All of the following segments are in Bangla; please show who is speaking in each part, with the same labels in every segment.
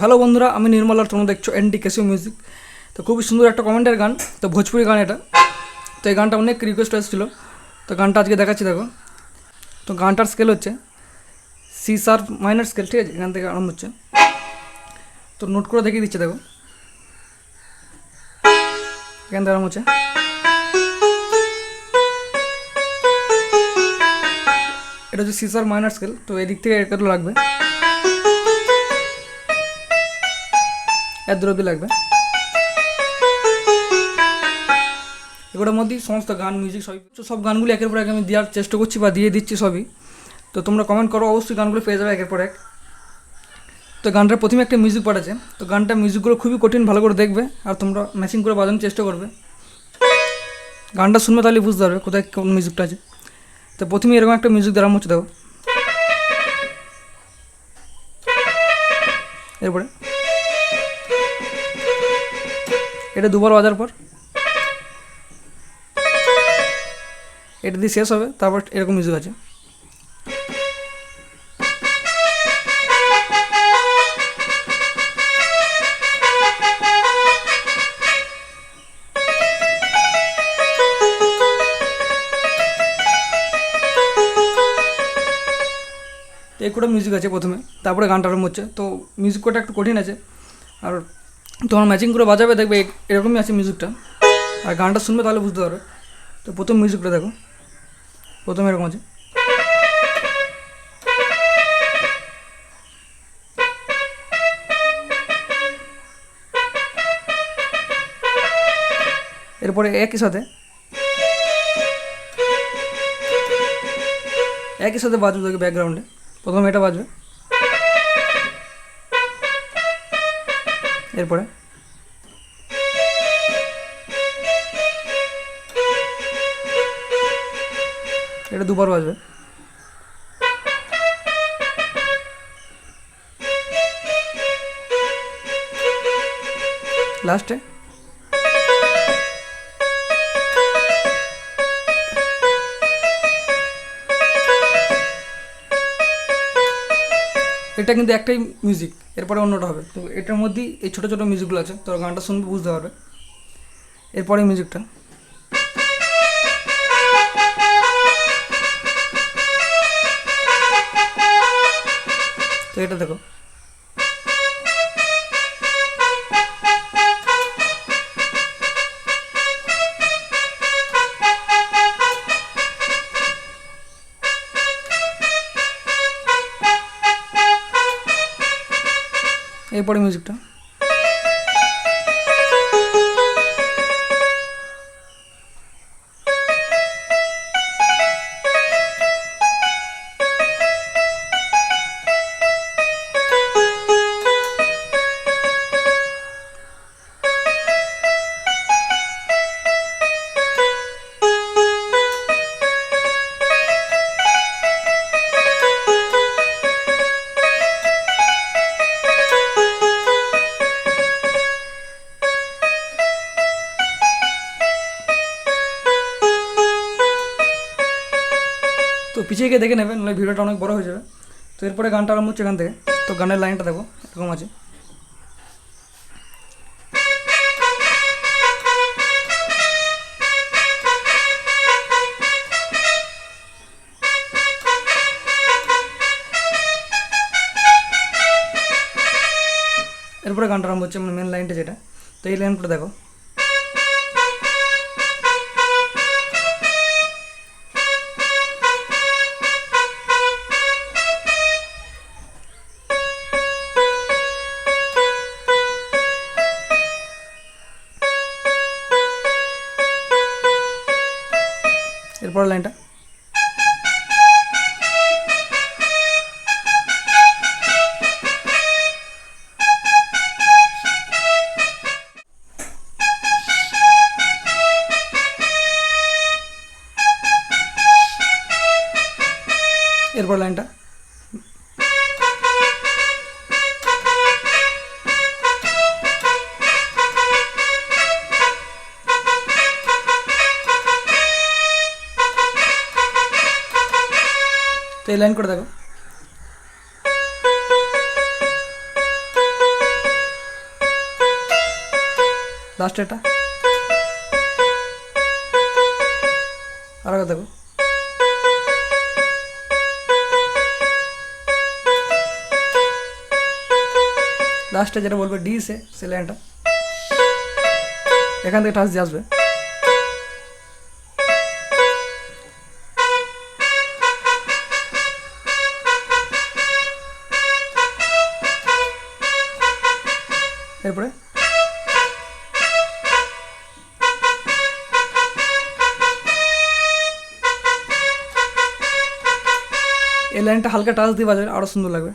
Speaker 1: হ্যালো বন্ধুরা, আমি নির্মল আর তোমরা দেখছো এনডি কেসিও মিউজিক। তো খুবই সুন্দর একটা কমেন্টের গান, তো ভোজপুরি গান এটা। তো এই গানটা অনেক রিকোয়েস্ট এসেছিলো, তো গানটা আজকে দেখাচ্ছি। দেখো, তো গানটার স্কেল হচ্ছে সি শার্প মাইনর স্কেল, ঠিক আছে? এখান থেকে আরম্ভ হচ্ছে, তো নোট করে দেখিয়ে দিচ্ছে। দেখো, এখান থেকে আরম্ভ হচ্ছে, এটা হচ্ছে সি শার্প মাইনর স্কেল। তো এদিক থেকে এটা লাগবে, এর দূর অবধি লাগবে। এগুলোর মধ্যেই সমস্ত গান, মিউজিক সব গানগুলি একের পর এক আমি দেওয়ার চেষ্টা করছি বা দিয়ে দিচ্ছি সবই। তো তোমরা কমেন্ট করো, অবশ্যই গানগুলো পেয়ে যাবে একের পর এক। তো গানটার প্রথমে একটা মিউজিক পাঠ আছে, তো গানটা মিউজিকগুলো খুবই কঠিন, ভালো করে দেখবে আর তোমরা ম্যাচিং করে বাজানোর চেষ্টা করবে। গানটা শুনবে তাহলে বুঝতে পারবে কোথায় কোন মিউজিকটা আছে। তো প্রথমে এরকম একটা মিউজিক দেওয়া হচ্ছে। দেখো, এরপরে এটা দুবার বাজার পর এটা দিয়ে শেষ হবে, তারপর এরকম মিউজিক আছে। তো এই কোটা মিউজিক আছে প্রথমে, তারপরে গানটা আরম্ভ হচ্ছে। তো মিউজিক কোটা একটু কঠিন আছে, আর তোমার ম্যাচিং করে বাজাবে, দেখবে এরকমই আছে মিউজিকটা। আর গানটা শুনবে তাহলে বুঝতে পারবে। তো প্রথম মিউজিকটা দেখো, প্রথমে এরকম আছে, এরপরে একই সাথে বাজবে। দেখবে ব্যাকগ্রাউন্ডে প্রথমে এটা বাজবে, এরপরে এটা দুবার বাজবে, লাস্টে এটা কিন্তু একটাই মিউজিক, এরপরে অন্যটা হবে। তো এটার মধ্যেই এই ছোটো ছোটো মিউজিকগুলো আছে, তো গানটা শুনবে বুঝতে পারবে। এরপরে মিউজিকটা তো এটা দেখো, এরপরে মিউজিকটা তো পিছিয়ে গিয়ে দেখে নেবেন, নাহলে ভিডিওটা অনেক বড় হয়ে যাবে। তো এরপরে গানটা আরম্ভ হচ্ছে এখান থেকে। তো গানের লাইনটা দেখো, এরকম আছে, এরপরে গানটা আরম্ভ হচ্ছে, মানে মেন লাইনটা যেটা। তো এই লাইনটা দেখো, এরপরে লাইনটা এরপর লাইনটা তো এই লাইন করে দেখো, লাস্টে এটা আর আগে দেখো, লাস্টে যেটা বলবে ডি সে লাইনটা এখান থেকে টাচ দিয়ে আসবে। এরপরে এই লাইনটা হালকা টাচ দিয়ে বাজাবে, আরও সুন্দর লাগবে।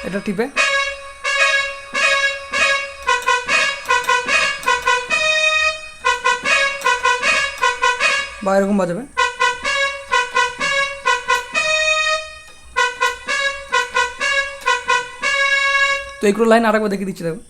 Speaker 1: এটা টিপে বা এরকম বাজাবে। তো এইগুলো লাইন আরেকবার দেখিয়ে দিচ্ছি দেখো।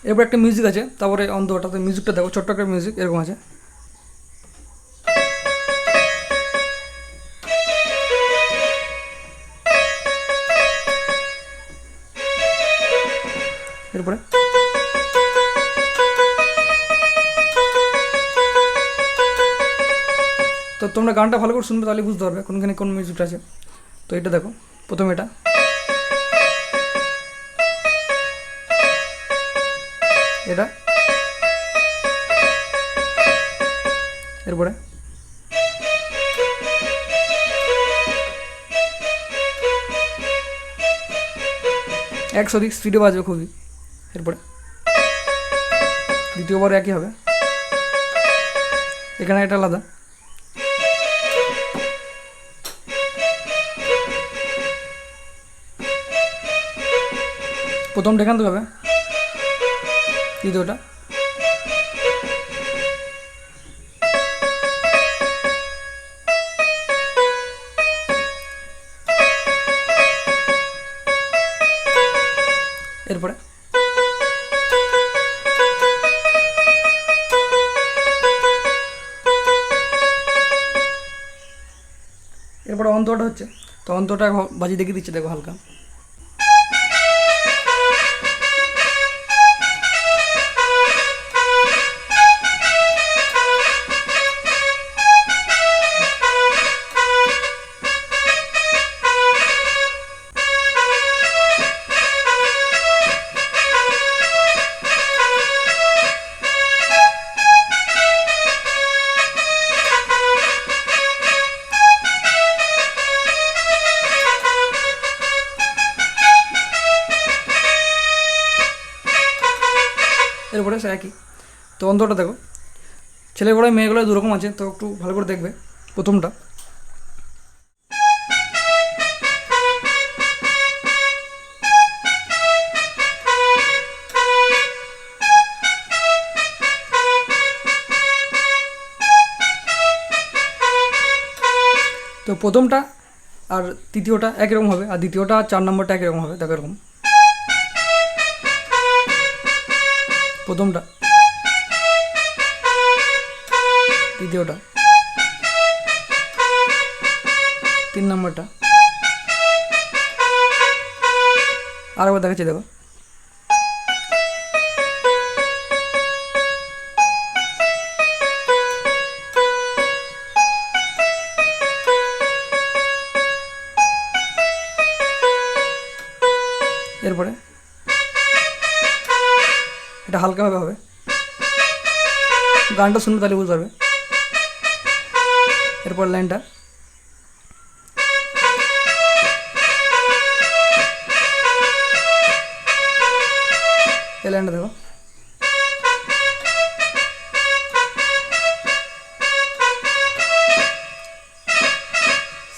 Speaker 1: এরপর একটা মিউজিক আছে, তারপরে অন্তটাতে মিউজিকটা দেখো, ছোট্ট একটা মিউজিক এরকম আছে। এরপরে তো তোমরা গানটা ভালো করে শুনবে, তাহলে বুঝতে পারবে কোনখানে কোন মিউজিকটা আছে। তো এটা দেখো, প্রথমে এটা, এটা, এরপরে একশো দিক স্পিডে বাজবে খুবই। এরপরে দ্বিতীয়বার একই হবে, এখানে এটা আলাদা। প্রথমটা এখান থেকে হবে, দ্বিতীয়টা এরপরে এরপরে অন্তটা হচ্ছে, তো অন্তটা বাজিয়ে দেখিয়ে দিচ্ছে দেখো হালকা। এরপরে সে একই। তো অন্তটা দেখো, ছেলে গলায় মেয়ে গলায় দুরকম আছে, তো একটু ভালো করে দেখবে। প্রথমটা তো প্রথমটা আর তৃতীয়টা একরকম হবে, আর দ্বিতীয়টা আর 4 নম্বরটা একরকম হবে। দেখো এরকম, প্রথমটা, দ্বিতীয়টা, 3 নম্বরটা, আরেকবার দেখাচ্ছি দেখো। এরপরে এটা হালকাভাবে হবে, গানটা শুনবে তাহলে বুঝতে পারবে। এরপর লাইনটা এই লাইনটা দেখো,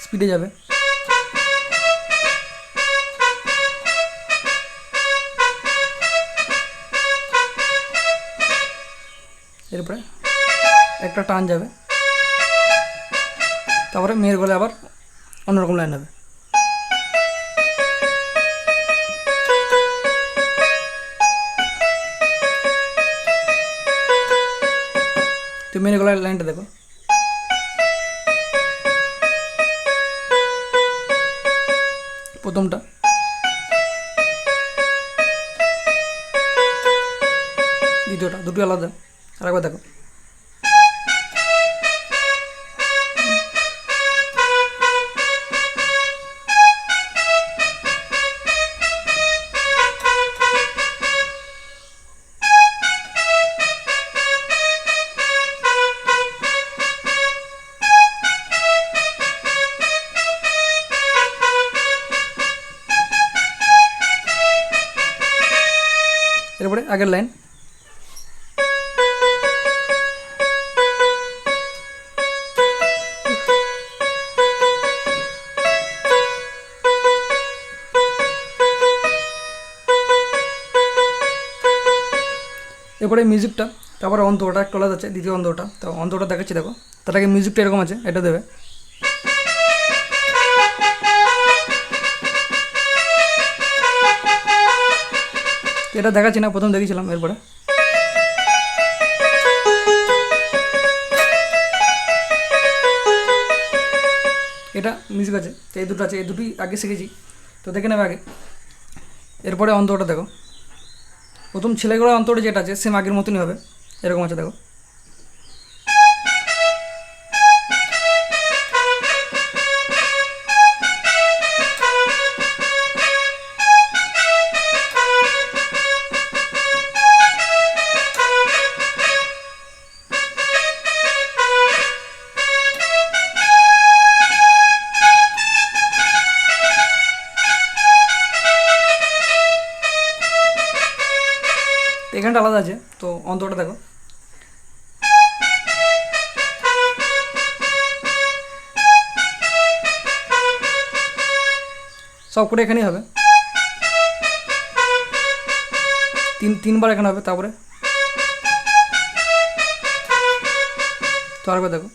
Speaker 1: স্পিডে যাবে, এরপরে একটা টান যাবে, তারপরে মেয়ের গলায় আবার অন্যরকম লাইন হবে। তো মেয়ের গলায় লাইনটা দেখো, প্রথমটা, দ্বিতীয়টা, দুটো আলাদা। আরেকবার দেখো, এরপরে আগের লাইন। এরপরে মিউজিকটা, তারপরে অন্তটা একটা আলাদা আছে, দ্বিতীয় অন্তটা। তো অন্তটা দেখাচ্ছি দেখো, তার আগে মিউজিকটা এরকম আছে, এটা দেবে। এটা দেখাচ্ছি না, প্রথম দেখেছিলাম। এরপরে এটা মিউজিক আছে, তো এই দুটো আছে, এই দুটোই আগে শিখেছি, তো দেখে নেবে আগে। এরপরে অন্তটা দেখো, প্রথম ছেলেগুলোর অন্তরে যেটা আছে সেম আগের মতনই হবে, এরকম আছে দেখো। এখানটা আলাদা আছে, তো অন্তরটা দেখো, সব করে এখানেই হবে, তিনবার এখানে হবে, তারপরে তো আরেকবার দেখো,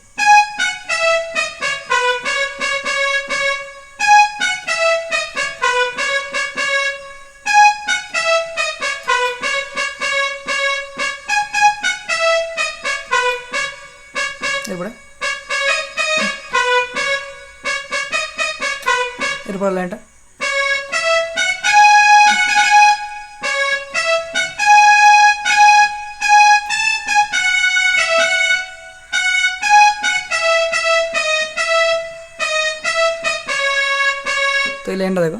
Speaker 1: এরপরে লাইনটা তো এই লাইনটা দেখো,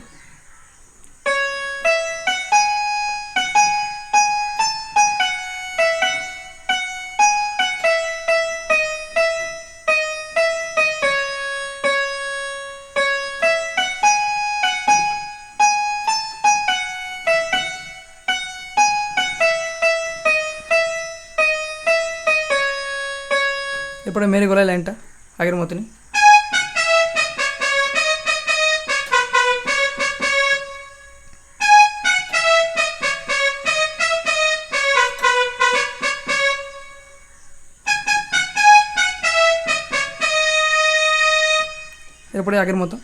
Speaker 1: এরপরে মেরে গলায় লাইনটা আগের মতনই। এরপরে আগের মতো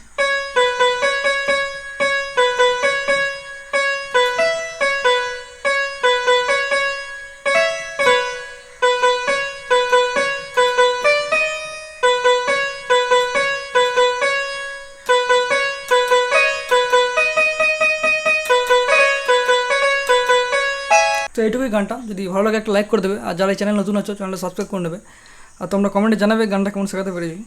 Speaker 1: তো এইটুকুই গানটা। যদি ভালো লাগে একটা লাইক করে দেবে, আর যারা এই চ্যানেল নতুন আছো চ্যানেলটা সাবস্ক্রাইব করে নেবে, আর তোমরা কমেন্টে জানাবে গানটা কেমন শেখাতে পেরেছি।